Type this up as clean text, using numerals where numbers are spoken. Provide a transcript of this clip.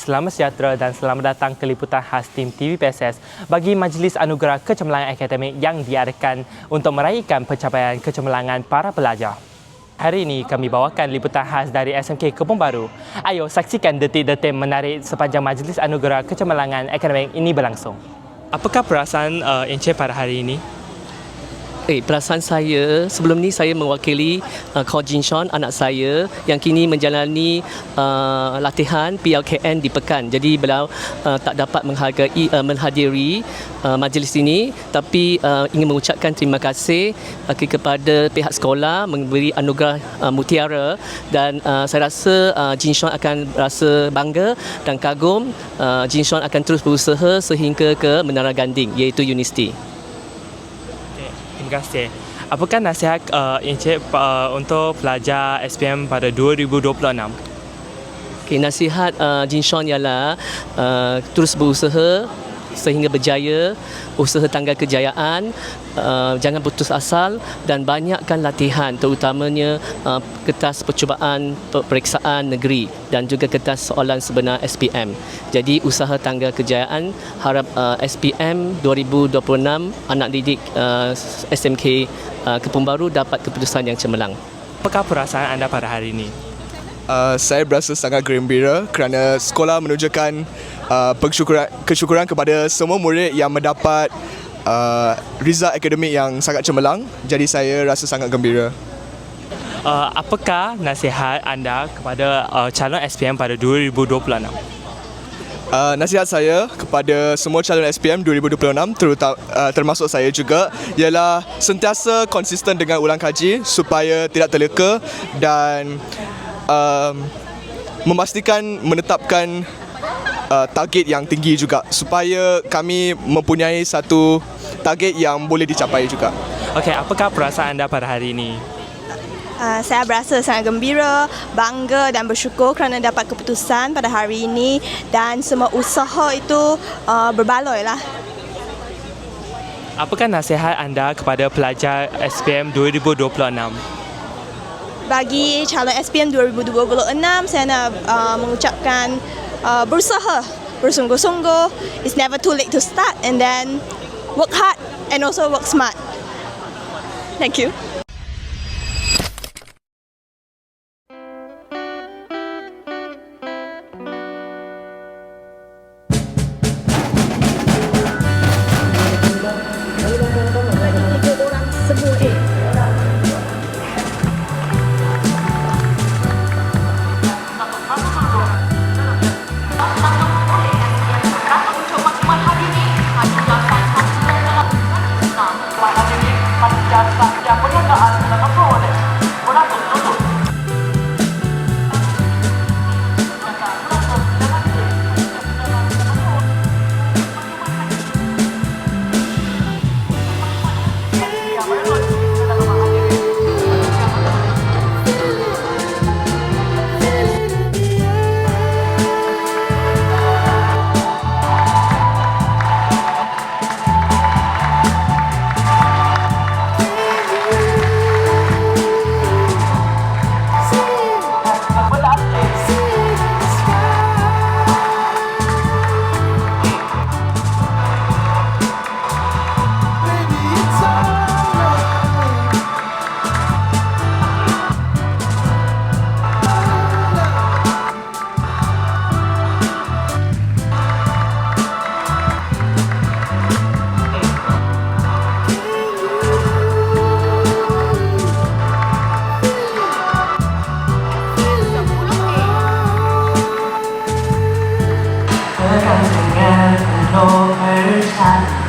selamat sejahtera dan selamat datang ke liputan khas tim TV PSS bagi Majlis Anugerah Kecemerlangan Akademik yang diadakan untuk meraihkan pencapaian kecemerlangan para pelajar. Hari ini kami bawakan liputan khas dari SMK Kebun Baru. Ayo saksikan detik-detik menarik sepanjang Majlis Anugerah Kecemerlangan Akademik ini berlangsung. Apakah perasaan Encik pada hari ini? Perasaan saya, sebelum ni saya mewakili Ko Jin Sean, anak saya yang kini menjalani latihan PLKN di Pekan. Jadi beliau tak dapat menghadiri majlis ini, tapi ingin mengucapkan terima kasih kepada pihak sekolah memberi anugerah mutiara, dan saya rasa Jin Sean akan rasa bangga dan kagum. Jin Sean akan terus berusaha sehingga ke menara ganding iaitu universiti. Terima kasih. Apakah nasihat Encik untuk pelajar SPM pada 2026? Nasihat Jin Sean ialah terus berusaha sehingga berjaya, usaha tangga kejayaan, jangan putus asal dan banyakkan latihan, terutamanya kertas percubaan peperiksaan negeri dan juga kertas soalan sebenar SPM. Jadi usaha tangga kejayaan, harap SPM 2026 anak didik SMK Kebun Baru dapat keputusan yang cemerlang. Apakah perasaan anda pada hari ini? Saya berasa sangat gembira kerana sekolah menunjukkan kesyukuran kepada semua murid yang mendapat result akademik yang sangat cemerlang. Jadi saya rasa sangat gembira. Apakah nasihat anda kepada calon SPM pada 2026? Nasihat saya kepada semua calon SPM 2026 termasuk saya juga ialah sentiasa konsisten dengan ulang kaji supaya tidak terleka dan memastikan menetapkan target yang tinggi juga supaya kami mempunyai satu target yang boleh dicapai juga. Okey, apakah perasaan anda pada hari ini? Saya berasa sangat gembira, bangga dan bersyukur kerana dapat keputusan pada hari ini, dan semua usaha itu berbaloi lah. Apakah nasihat anda kepada pelajar SPM 2026? Bagi calon SPM 2026, saya nak mengucapkan berusaha, bersungguh-sungguh. It's never too late to start, and then work hard and also work smart. Thank you. Dengan penuh percaya